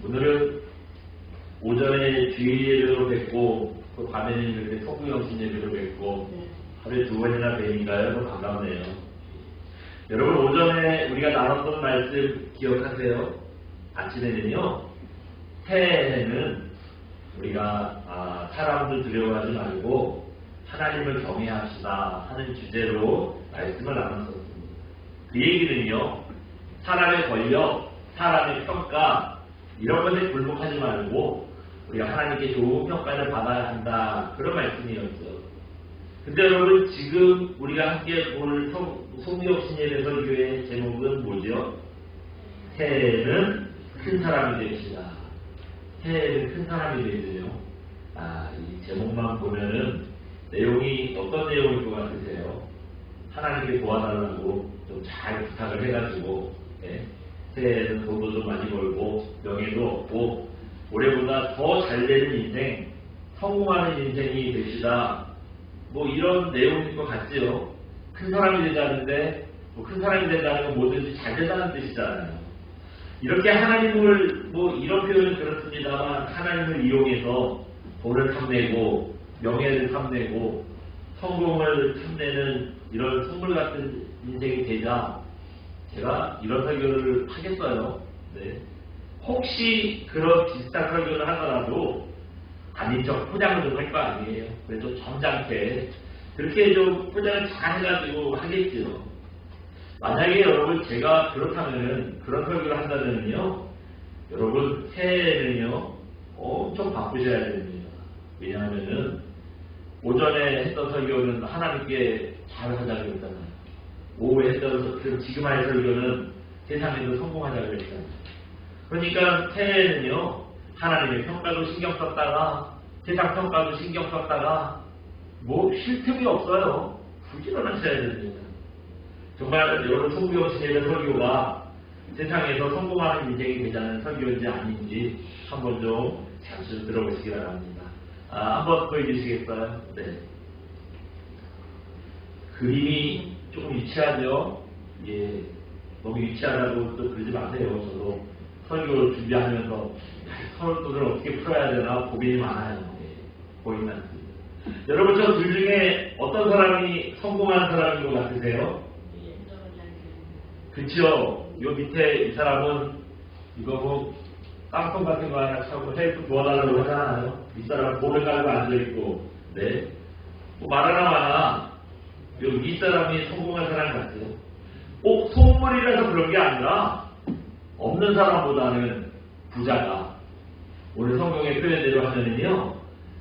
오늘은 오전에 주일 예배로 뵙고 또 밤에는 이렇게 성구영신 예배로 뵙고 하루에 2번이나 뵈니까요. 반갑네요. 여러분 오전에 우리가 나눴던 말씀 기억하세요? 아침에는요. 새해에는 우리가 사람들 두려워하지 말고 하나님을 경외합시다 하는 주제로 말씀을 나눴었습니다. 그 얘기는요. 사람의 권력, 사람의 평가 이런 것에 굴복하지 말고 우리가 하나님께 좋은 평가를 받아야 한다. 그런 말씀이었죠. 근데 여러분 지금 우리가 함께 볼 송구영신 설교의 제목은 뭐죠? 새해에는 큰 사람이 되시다. 새해에는 큰 사람이 되시요. 이 제목만 보면은 내용이 어떤 내용일 것 같으세요? 하나님께 도와달라고 좀 잘 부탁을 해가지고 새해에는 돈도 좀 많이 벌고 명예도 얻고 올해보다 더 잘 되는 인생, 성공하는 인생이 되시다. 뭐 이런 내용일 것 같지요. 큰 사람이 되자는데 큰 사람이 된다는 건 뭐든지 잘 된다는 뜻이잖아요. 이렇게 하나님을 이런 표현은 그렇습니다만 하나님을 이용해서 돈을 탐내고 명예를 탐내고 성공을 탐내는 이런 선물 같은 인생이 되자 제가 이런 설교를 하겠어요. 네. 혹시 그런 비슷한 설교를 하더라도 아닌 척 포장을 좀 할 거 아니에요. 그래서 점잖게 그렇게 좀 포장을 잘 해가지고 하겠지요. 만약에 여러분 제가 그렇다면은 그런 설교를 한다면요, 여러분 새해에는요 엄청 바쁘셔야 됩니다. 왜냐하면은 오전에 했던 설교는 하나님께 잘 하자고 했잖아요. 오후에 했던 지금 할 설교는 세상에서 성공하자고 했잖아요. 그러니까 새해에는요 하나님의 평가도 신경 썼다가 세상 평가도 신경 썼다가 쉴 틈이 없어요. 부지런하셔야 됩니다. 정말 여러분 송구영신의 설교가 세상에서 성공하는 인생이 되자는 설교인지 아닌지 한번 좀 잠시 들어보시기 바랍니다. 한번 보여주시겠어요? 네. 그림이 조금 유치하죠? 예. 너무 유치하다고 또 그러지 마세요. 저도 설교를 준비하면서 설교를 어떻게 풀어야 되나 고민이 많아요. 예. 고민 많습니다. 여러분 저 둘 중에 어떤 사람이 성공한 사람인 것 같으세요? 그쵸? 요 밑에 이 사람은 이거 깡통 같은 거 하나 차고 헬프 도와달라고 하잖아요. 이 사람은 볼을 깔고 앉아있고, 네. 말하나 마나, 이 사람이 성공한 사람 같아요. 소문이라서 그런 게 아니라, 없는 사람보다는 부자가, 오늘 성경의 표현대로 하면은요,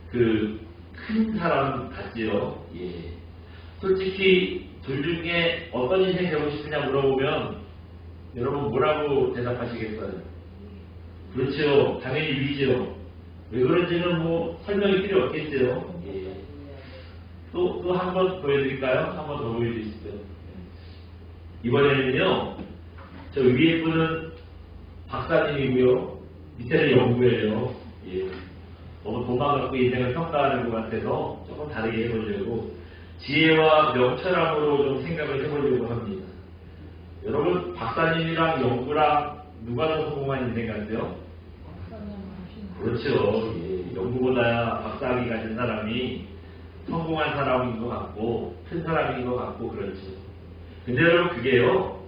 큰 사람 같지요. 예. 솔직히, 둘 중에 어떤 인생 되고 싶으냐 물어보면, 여러분 뭐라고 대답하시겠어요? 그렇죠. 당연히 위죠. 왜 그런지는 설명이 필요 없겠죠. 예. 또 한 번 보여드릴까요? 한 번 더 보여주시죠. 이번에는요, 저 위에 분은 박사님이고요. 밑에는 연구예요. 예. 너무 돈만 갖고 인생을 평가하는 것 같아서 조금 다르게 해보려고 지혜와 명철함으로 좀 생각을 해보려고 합니다. 여러분, 박사님이랑 연구랑 누가 더 성공한 인생 같아요? 그렇죠. 예. 연구보다 박사학위 가진 사람이 성공한 사람인 것 같고 큰 사람인 것 같고 그렇죠. 근데 여러분 그게요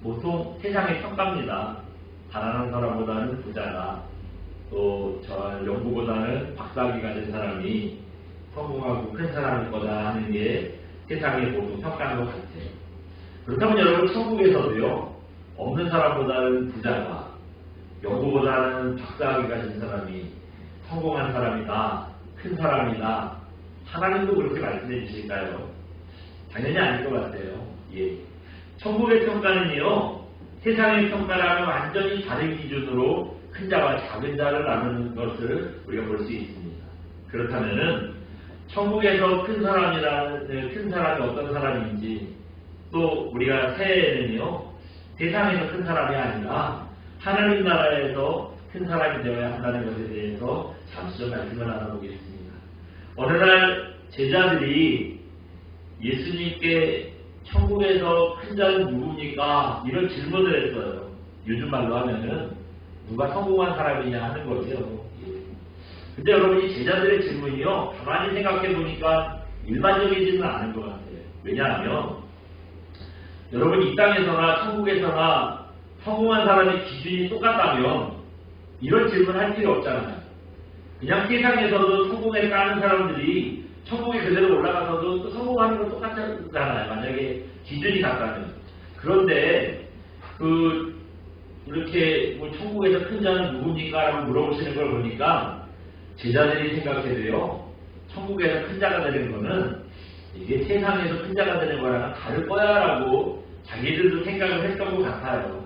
보통 세상의 평가입니다. 가난한 사람보다는 부자다. 또 저 연구보다는 박사학위 가진 사람이 성공하고 큰 사람일 거다 하는 게 세상의 보통 평가인 것 같아요. 그렇다면 여러분 천국에서도요 없는 사람보다는 부자가 연구보다는 박사학위 가진 사람이 성공한 사람이다, 큰 사람이다. 하나님도 그렇게 말씀해 주실까요? 당연히 아닐 것 같아요. 예. 천국의 평가는요, 세상의 평가랑은 완전히 다른 기준으로 큰 자와 작은 자를 나누는 것을 우리가 볼 수 있습니다. 그렇다면은 천국에서 큰 사람이 어떤 사람인지 또 우리가 새해에는요, 세상에서 큰 사람이 아니라 하나님 나라에서 큰 사람이 되어야 한다는 것에 대해서 잠시 좀 말씀을 나눠보겠습니다. 어느 날 제자들이 예수님께 천국에서 큰 자는 누굽니까? 이런 질문을 했어요. 요즘 말로 하면은 누가 성공한 사람이냐 하는 거죠. 근데 여러분 이 제자들의 질문이요. 가만히 생각해 보니까 일반적이지는 않은 것 같아요. 왜냐하면 여러분 이 땅에서나 천국에서나 성공한 사람의 기준이 똑같다면 이런 질문 할 필요 없잖아요. 그냥 세상에서도 성공에 까는 사람들이 천국에 그대로 올라가서도 또 성공하는 건 똑같잖아요. 만약에 기준이 같다면. 그런데 이렇게 뭐 천국에서 큰 자는 누굽니까? 라고 물어보시는 걸 보니까 제자들이 생각해도요. 천국에서 큰 자가 되는 거는 이게 세상에서 큰 자가 되는 거랑은 다를 거야 라고 자기들도 생각을 했던 것 같아요.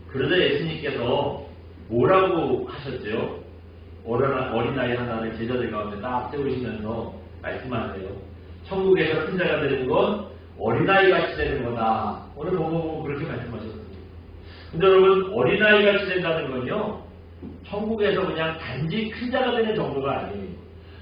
그러자 예수님께서 뭐라고 하셨죠? 어린아이 하나를 제자들 가운데 딱 세우시면서 말씀하세요. 천국에서 큰 자가 되는 건 어린아이같이 되는 거다. 오늘 보고 그렇게 말씀하셨습니다. 근데 여러분 어린아이같이 된다는 건요. 천국에서 그냥 단지 큰 자가 되는 정도가 아니에요.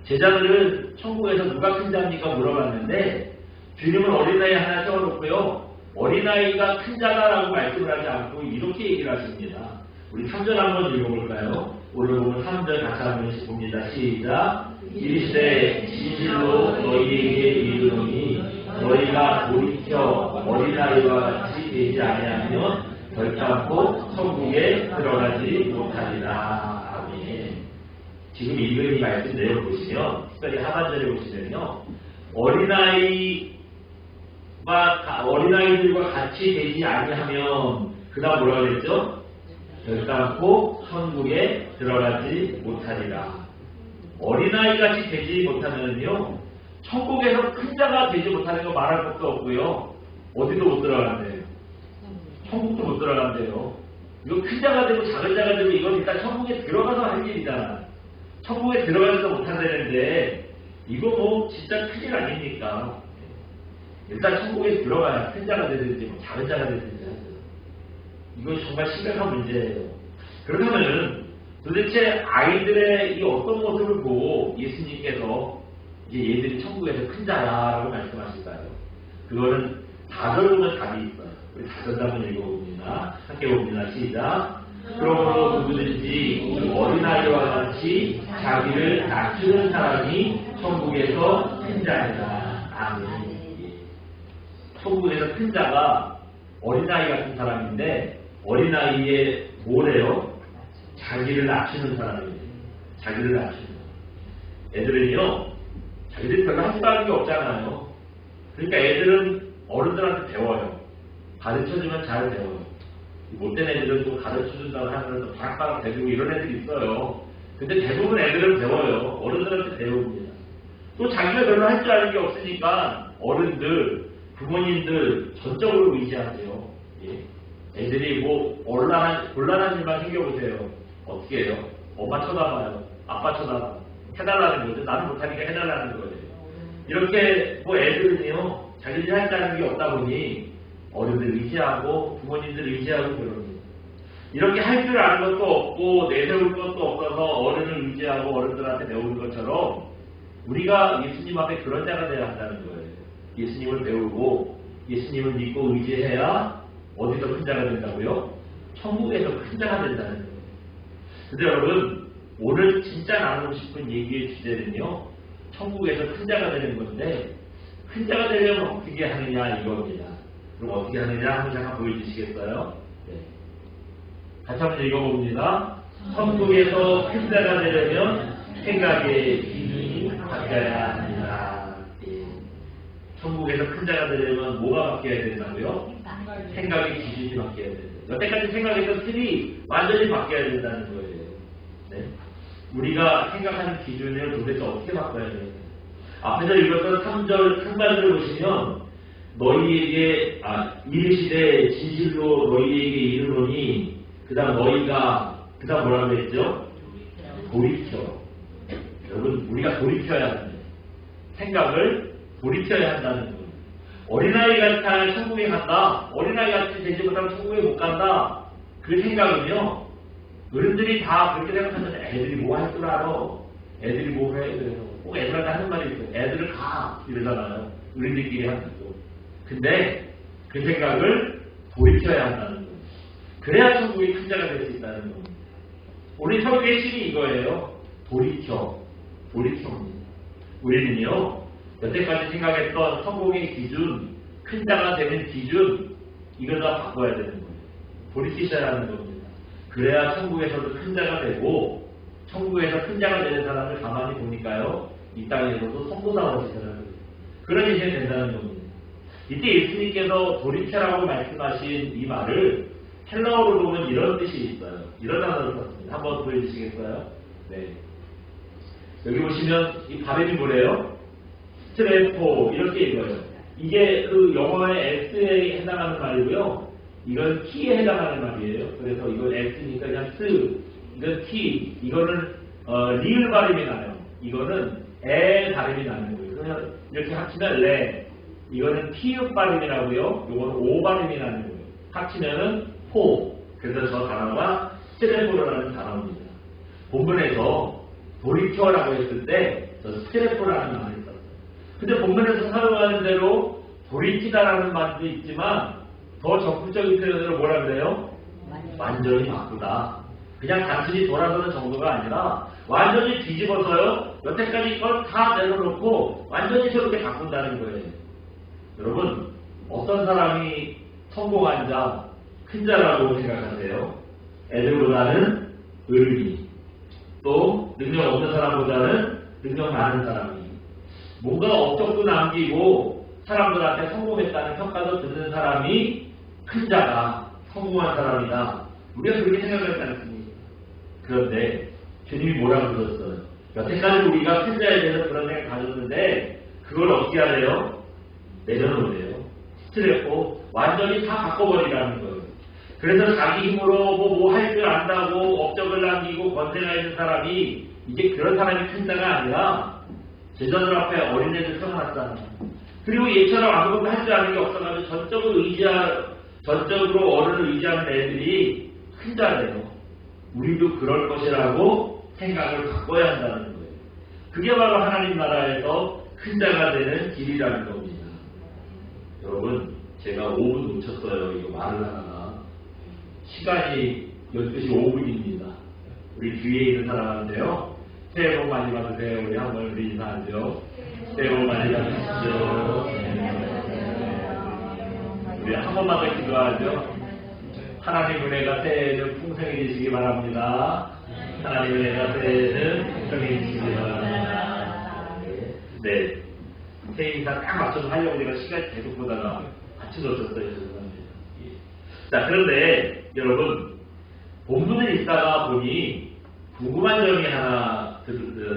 제자들은 천국에서 누가 큰 자입니까? 물어봤는데 주님은 어린아이 하나 세워놓고요. 어린아이가 큰 자다라고 말씀을 하지 않고 이렇게 얘기를 하십니다. 우리 3절 한번 읽어볼까요? 오늘 보면 3절 같이 한번 봅니다. 시작. 이르시되 진실로 너희에게 이르노니 너희가 돌이켜 어린아이와 같이 되지 아니하면 결단코 천국에 들어가지 못하리라. 아멘. 지금 읽은 이 말씀 내용 보시면 특별히 하반절에 보시면요. 어린아이들과 같이 되지 아니하면 그 다음 뭐라고 그랬죠? 결단코 천국에 들어가지 못하리라. 어린아이같이 되지 못하면요. 천국에서 큰 자가 되지 못하는 거 말할 것도 없고요. 어디도 못 들어간대요. 천국도 못 들어간대요. 이거 큰 자가 되고 작은 자가 되고 이건 일단 천국에 들어가서 할 일이잖아. 천국에 들어가지도 못한다는데 이거 뭐 진짜 큰일 아닙니까? 일단 천국에 들어가야 큰 자가 되든지 뭐 작은 자가 되든지 하죠. 이거 정말 심각한 문제예요. 그렇다면 도대체 아이들의 이 어떤 모습을 보고 예수님께서 이제 얘들이 천국에서 큰 자라고 말씀하실까요? 그거는 4절 보면 답이 있어요. 우리 4절 한번 읽어봅니다. 함께 봅니다. 시작. 그러므로 누구든지 어린아이와 같이 자기를 낮추는 사람이 천국에서 큰 자이다. 아멘. 천국에서 큰 자가 어린아이 같은 사람인데 어린아이의 뭐래요? 자기를 낮추는 사람이에요. 자기를 낮추는 사람. 애들은요. 자기들이 별로 할 줄 아는 게 없잖아요. 그러니까 애들은 어른들한테 배워요. 가르쳐주면 잘 배워요. 못된 애들은 또 가르쳐준다고 하면서 바락바락 대주고 이런 애들이 있어요. 근데 대부분 애들은 배워요. 어른들한테 배웁니다. 또 자기가 별로 할 줄 아는 게 없으니까 어른들, 부모님들 전적으로 의지하세요. 예. 애들이 뭐 곤란한 일만 생겨보세요. 어떻게 해요? 엄마 쳐다봐요. 아빠 쳐다봐요. 해달라는 거죠. 나는 못하니까 해달라는 거예요. 이렇게 뭐 애들은요. 자기들이 할 줄 아는 게 없다 보니 어른들 의지하고 부모님들 의지하고 그럽니다. 이렇게 할 줄 아는 것도 없고 내세울 것도 없어서 어른을 의지하고 어른들한테 배우는 것처럼 우리가 예수님 앞에 그런 자가 되어야 한다는 거예요. 예수님을 배우고 예수님을 믿고 의지해야 어디서 큰 자가 된다고요? 천국에서 큰 자가 된다는 거예요. 근데 여러분 오늘 진짜 나누고 싶은 얘기의 주제는요. 천국에서 큰 자가 되는 건데 큰 자가 되려면 어떻게 하느냐 이겁니다. 그럼 어떻게 하느냐 한번 잠깐 보여주시겠어요? 네. 같이 한번 읽어봅니다. 천국에서 큰 자가 되려면 생각의 기준이 바뀌어야 합니다. 예. 천국에서 큰 자가 되려면 뭐가 바뀌어야 된다고요? 생각의 기준이 바뀌어야 된다. 여태까지 생각했던 틀이 완전히 바뀌어야 된다는 거예요. 네. 우리가 생각하는 기준을 도대체 어떻게 바꿔야 돼요? 앞에서 읽었던 3절 상반절을 보시면 너희에게 이르시되 진실로 너희에게 이르노니 그 다음 너희가 그 다음 뭐라고 했죠? 돌이켜. 여러분 우리가 돌이켜야 합니다. 생각을 돌이켜야 한다는 거예요. 어린아이 같아 천국에 간다. 어린아이 같이 되지 못하면 천국에 못 간다. 그 생각은요. 어른들이 다 그렇게 생각하는데 애들이 뭐 할 줄 알아. 애들이 뭐 해. 꼭 애들한테 하는 말이 있어요. 애들을 가 이러잖아요. 어른들끼리 하는 거. 근데 그 생각을 돌이켜야 한다는 거예요. 그래야 천국이 큰 자가 될 수 있다는 겁니다. 우리 설교의 핵심이 이거예요. 돌이켜입니다. 우리는요, 여태까지 생각했던 성공의 기준, 큰 자가 되는 기준, 이걸 다 바꿔야 되는 거예요. 돌이키셔야 하는 겁니다. 그래야 천국에서도 큰 자가 되고, 천국에서 큰 자가 되는 사람을 가만히 보니까요, 이 땅에서도 성도다워지더라고요. 그런 인생이 된다는 겁니다. 이때 예수님께서 돌이켜라고 말씀하신 이 말을 헬라어로 보면 이런 뜻이 있어요. 이런 단어를 썼습니다. 한번 보여주시겠어요? 네. 여기 보시면 이 발음이 뭐래요? 스트레포 이렇게 읽어요. 이게 그 영어의 S에 해당하는 말이고요. 이건 T에 해당하는 말이에요. 그래서 이건 S니까 그냥 스, 이건 T, 이거는 리을 발음이 나요. 이거는 에 발음이 나는 거예요. 그냥 이렇게 합치면 레, 이거는 T읍 발음이라고요. 이거는 오 발음이 나는 거예요. 합치면은 포. 그래서 저 단어가 스트레포라는 단어입니다. 본문에서 돌이켜라고 했을 때 저 스트레포라는 말을 썼어요. 근데 본문에서 사용하는 대로 돌이키다라는 말도 있지만 더 적극적인 표현으로 뭐라 그래요? 완전히 바꾸다. 그냥 단순히 돌아서는 정도가 아니라 완전히 뒤집어서요. 여태까지 걸 다 내려놓고 완전히 저렇게 바꾼다는 거예요. 여러분, 어떤 사람이 성공한 자, 큰 자라고 생각하세요? 애들보다는 어른이, 또 능력 없는 사람보다는 능력 많은 사람이, 뭔가 업적도 남기고 사람들한테 성공했다는 평가도 듣는 사람이 큰 자가 성공한 사람이다. 우리가 그렇게 생각하지 않습니까? 그런데 주님이 뭐라고 그러셨어요? 여태까지 우리가 큰 자에 대해서 그런 생각 가졌는데 그걸 어떻게 하래요? 내려놓으래요. 스트레포 완전히 다 바꿔버리라는 거예요. 그래서 자기 힘으로 뭐 할 줄 안다고 업적을 남기고 권세가 있는 사람이 이제 그런 사람이 큰 자가 아니라 제자들 앞에 어린애들 세워놨잖아요. 그리고 얘처럼 아무것도 할 줄 아는 게 없어가지고 전적으로 어른을 의지하는 애들이 큰 자래요. 우리도 그럴 것이라고 생각을 바꿔야 한다는 거예요. 그게 바로 하나님 나라에서 큰 자가 되는 길이라는 겁니다. 여러분, 제가 5분 놓쳤어요. 이거 말을 하다가. 시간이 12시 5분입니다. 우리 뒤에 있는 사람한테요. 새해 복 많이 받으세요. 우리 한번 우리 인사하죠. 새해 복 많이 받으십시오. 우리 한 번만 더 기도하죠. 하나님 은혜가 새해에는 풍성해지시기 바랍니다. 하나님 은혜가 새해에는 풍성해지시기 바랍니다. 네. 새해 인사 딱 맞춰서 하려고 제가 시간 계속 보다가 맞춰졌었어요. 죄송합니다. 자, 그런데 여러분, 본문을 읽다가 보니 궁금한 점이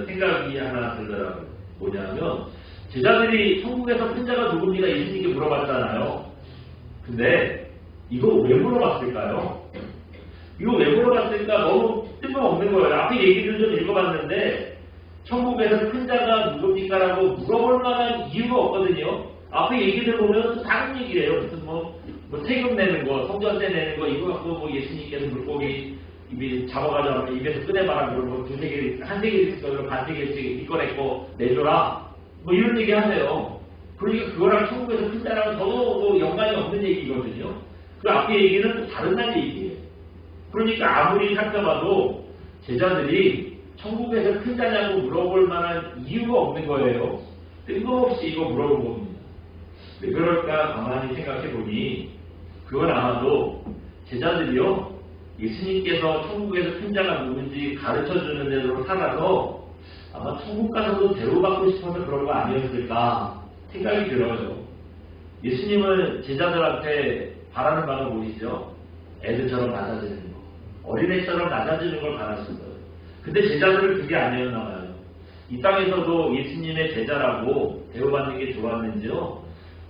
생각이 하나 들더라고요. 뭐냐면, 제자들이 천국에서 큰 자가 누굽니까? 예수님께 물어봤잖아요. 근데 이거 왜 물어봤을까요? 이거 왜 물어봤을까? 너무 뜬금없는 거예요. 앞에 얘기를 좀 읽어봤는데 천국에서 큰 자가 누굽니까? 라고 물어볼 만한 이유가 없거든요. 앞에 얘기들 보면 다른 얘기예요. 무슨 뭐 세금 내는 거, 성전세 내는 거, 이거 갖고 뭐 예수님께서 물고기 입이 잡아가지고 입에서 꺼내봐라. 그러고 두세 개, 한세 개 있을 거를 반세 개씩 이꺼냈고 내줘라. 뭐 이런 얘기 하세요. 그러니까 그거랑 천국에서 큰 자랑 전혀 연관이 없는 얘기거든요. 그 앞에 얘기는 다른 날 얘기예요. 그러니까 아무리 살펴봐도 제자들이 천국에서 큰 자냐고 물어볼 만한 이유가 없는 거예요. 뜬금없이 이거 물어본 겁니다. 왜 그럴까 가만히 생각해 보니 그건 아마도 제자들이요, 예수님께서 천국에서 큰 자가 누군지 가르쳐주는 대로 살아서 아마 천국 가서도 대우받고 싶어서 그런 거 아니었을까 생각이 들어요. 예수님은 제자들한테 바라는 바가 뭐이죠? 애들처럼 낮아지는 거, 어린애처럼 낮아지는 걸 바라셨어요. 근데 제자들은 그게 아니었나 봐요. 이 땅에서도 예수님의 제자라고 대우받는 게 좋았는지요,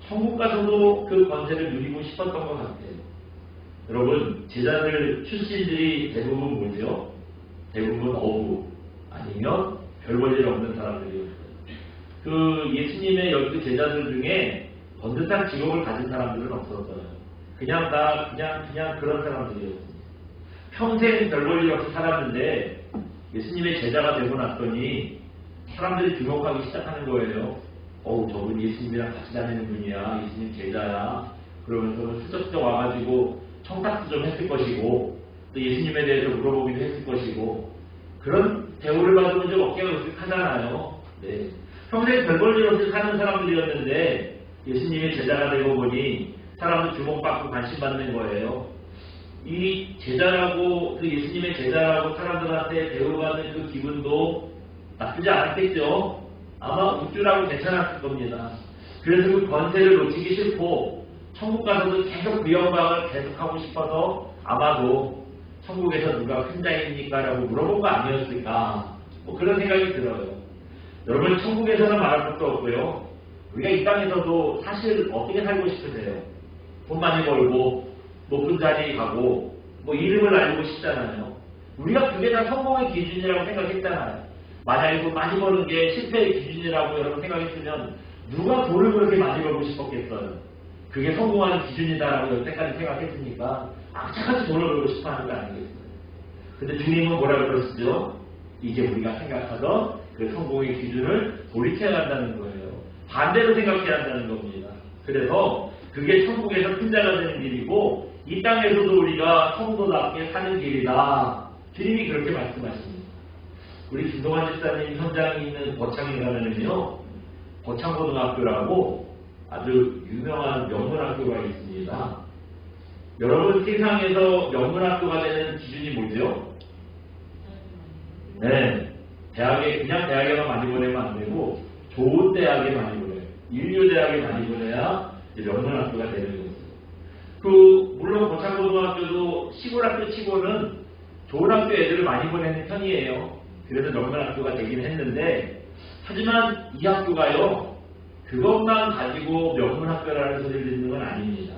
천국 가서도 그 권세를 누리고 싶었던 것 같아요. 여러분, 제자들 출신들이 대부분 뭐죠? 대부분 어부 아니면 별 볼 일 없는 사람들이었어요. 그 예수님의 12 제자들 중에 번듯한 직업을 가진 사람들은 없었어요. 그냥 그런 사람들이었습니다. 평생 별 볼 일 없이 살았는데 예수님의 제자가 되고 났더니 사람들이 주목하기 시작하는 거예요. 저분 예수님이랑 같이 다니는 분이야. 예수님 제자야. 그러면서 슬쩍슬쩍 와가지고 청탁도 좀 했을 것이고, 또 예수님에 대해서 물어보기도 했을 것이고 그런 대우를 받으면 좀 어깨가 으쓱하잖아요. 네. 평생 별 볼 일 없이 사는 사람들이었는데 예수님의 제자가 되고 보니 사람들 주목받고 관심받는 거예요. 이 제자라고 그 예수님의 제자라고 사람들한테 대우받는 그 기분도 나쁘지 않았겠죠. 아마 우쭐하고 괜찮았을 겁니다. 그래서 그 권세를 놓치기 싫고 천국 가서도 계속 그 영광을 계속하고 싶어서 아마도 천국에서 누가 큰 자입니까? 라고 물어본 거 아니었을까? 뭐 그런 생각이 들어요. 여러분 천국에서는 말할 것도 없고요. 우리가 이 땅에서도 사실 어떻게 살고 싶으세요? 돈 많이 벌고 높은 자리에 가고 뭐 이름을 알고 싶잖아요. 우리가 그게 다 성공의 기준이라고 생각했잖아요. 만약에 돈 많이 버는 게 실패의 기준이라고 여러분 생각했으면 누가 돈을 그렇게 많이 벌고 싶었겠어요? 그게 성공하는 기준이다라고 여태까지 생각했으니까 악착같이 돈을 벌고 싶어하는 거 아니겠어요? 근데 주님은 뭐라고 그러시죠? 이제 우리가 생각하던 그 성공의 기준을 돌이켜야 한다는 거예요. 반대로 생각해야 한다는 겁니다. 그래서 그게 천국에서 큰 자가 되는 길이고 이 땅에서도 우리가 성도답게 사는 길이다. 주님이 그렇게 말씀하십니다. 우리 김동환 집사님 현장에 있는 거창에 가면은요, 거창고등학교라고 아주 유명한 명문학교가 있습니다. 여러분 세상에서 명문학교가 되는 기준이 뭐죠? 네, 대학에 그냥 대학에만 많이 보내면 안 되고 좋은 대학에 많이 보내요. 인류대학에 많이 보내야 명문학교가 되는 거죠. 물론 거창고등학교도 시골학교 치고는 좋은 학교 애들을 많이 보내는 편이에요. 그래서 명문학교가 되긴 했는데 하지만 이 학교가요 그것만 가지고 명문학교라는 소리를 듣는 건 아닙니다.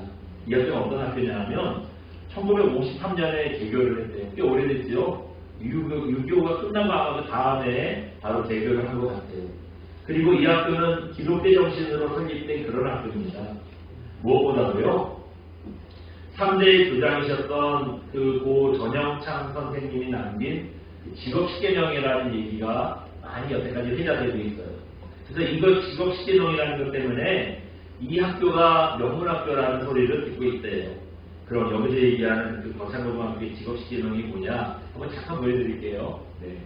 이 학교가 어떤 학교냐면 1953년에 개교를 했대요. 꽤 오래됐죠. 6.25가 끝난 거 아마 그 다음에 바로 개교를 한 것 같아요. 그리고 이 학교는 기독교 정신으로 설립된 그런 학교입니다. 무엇보다도요 3대 교장이셨던 그 고 전영창 선생님이 남긴 직업 10개명이라는 얘기가 많이 여태까지 회자되고 있어요. 그래서 이거 직업 10개명이라는 것 때문에 이 학교가 명문학교라는 소리를 듣고 있대요. 그럼 여기서 얘기하는 그 거창고등학교의 직업 10개명이 뭐냐? 한번 잠깐 보여드릴게요. 네.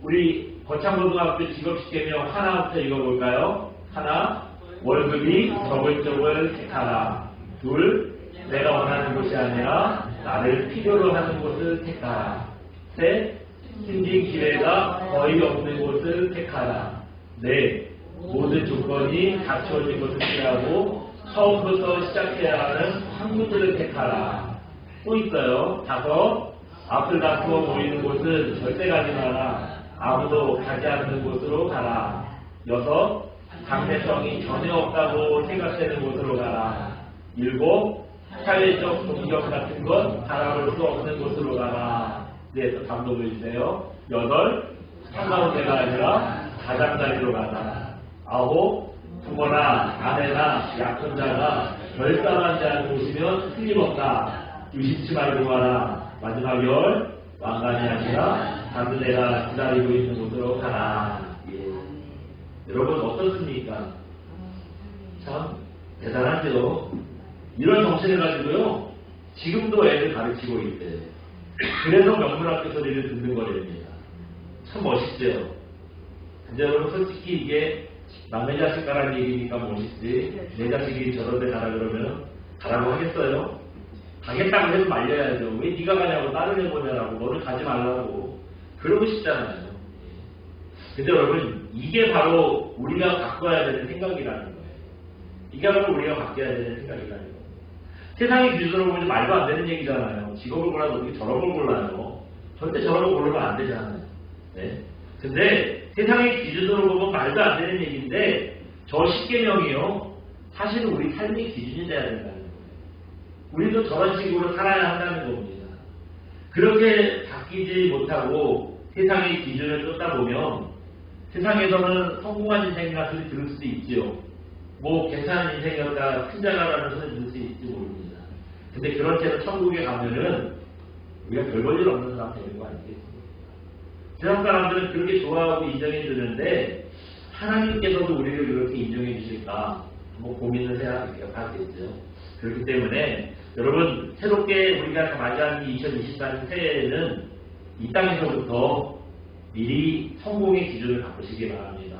우리 거창고등학교 직업 10개명 하나부터 읽어볼까요? 하나, 월급이 적을 쪽을 택하라. 둘, 내가 원하는 곳이 아니라 나를 필요로 하는 곳을 택하라. 셋, 힘든 기회가 거의 없는 곳을 택하라. 넷, 모든 조건이 갖춰진 곳을 피하고 처음부터 시작해야 하는 한곳을 택하라. 또 있어요. 다섯, 앞을 다투어 보이는 곳은 절대 가지 마라. 아무도 가지 않는 곳으로 가라. 여섯, 강대성이 전혀 없다고 생각되는 곳으로 가라. 일곱, 사회적 공격 같은 것 바라볼 수 없는 곳으로 가라. 네, 또 감독을 주세요. 여덟, 한가운데가 아니라 가장자리로 가라. 아홉, 부모나 아내나 약혼자가 결단하지 않고 오시면 틀림없다. 유심치 말고 가라. 마지막 열, 왕관이 아니라 다른 애가 기다리고 있는 곳으로 가라. 예. 여러분 어떻습니까? 참 대단하죠. 이런 정신을 가지고요 지금도 애를 가르치고 있대요. 그래서 명문학교 소리를 듣는 거랍니다. 참 멋있죠. 근데 여러분 솔직히 이게 남의 자식 가라는 얘기니까 멋있지 내 자식이 저런 데 가라 그러면 가라고 하겠어요? 가겠다고 해도 말려야죠. 왜 네가 가냐고 다른 애 보내라고 너는 가지 말라고 그러고 싶잖아요. 근데 여러분 이게 바로 우리가 바꿔야 되는 생각이라는 거예요. 이게 바로 우리가 바뀌어야 되는 생각이라는 거예요. 세상의 기준으로 보면 말도 안 되는 얘기잖아요. 직업을 골라도 어떻게 저런 걸 골라요? 절대 저런 걸 고르면 안 되잖아요. 네. 근데 세상의 기준으로 보면 말도 안 되는 얘기인데 저 10개명이요. 사실은 우리 삶의 기준이 돼야 된다는 거예요. 우리도 저런 식으로 살아야 한다는 겁니다. 그렇게 바뀌지 못하고 세상의 기준을 쫓다 보면 세상에서는 성공한 인생이라 소리 들을 수도 있지요. 뭐 괜찮은 인생이었다 큰 자가라는 소리 들을 수 있을지 모릅니다. 근데 그런 채로 천국에 가면은 우리가 별 볼 일 없는 사람 되는 거 아니겠습니까? 세상 사람들은 그렇게 좋아하고 인정해 주는데 하나님께서도 우리를 그렇게 인정해 주실까 한번 고민을 해야 하겠죠. 그렇기 때문에 여러분 새롭게 우리가 맞이하는 2024년 새해에는 이 땅에서부터 미리 성공의 기준을 바꾸시기 바랍니다.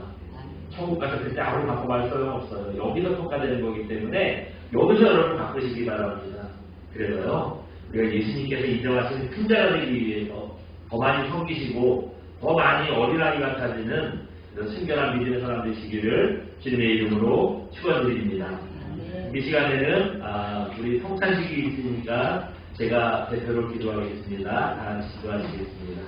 천국 가셨을 때 아무리 바꿔봐도 소용없어요. 여기서 평가되는 거기 때문에 여기서 여러분 바꾸시기 바랍니다. 그래서요 우리가 예수님께서 인정하시는 큰 자가 되기 위해서 더 많이 섬기시고 더 많이 어린아이 같아지는 그런 순결한 믿음의 사람 되시기를 주님의 이름으로 축원드립니다. 이 시간에는 우리 성찬식이 있으니까 제가 대표로 기도하겠습니다. 다 같이 기도하시겠습니다.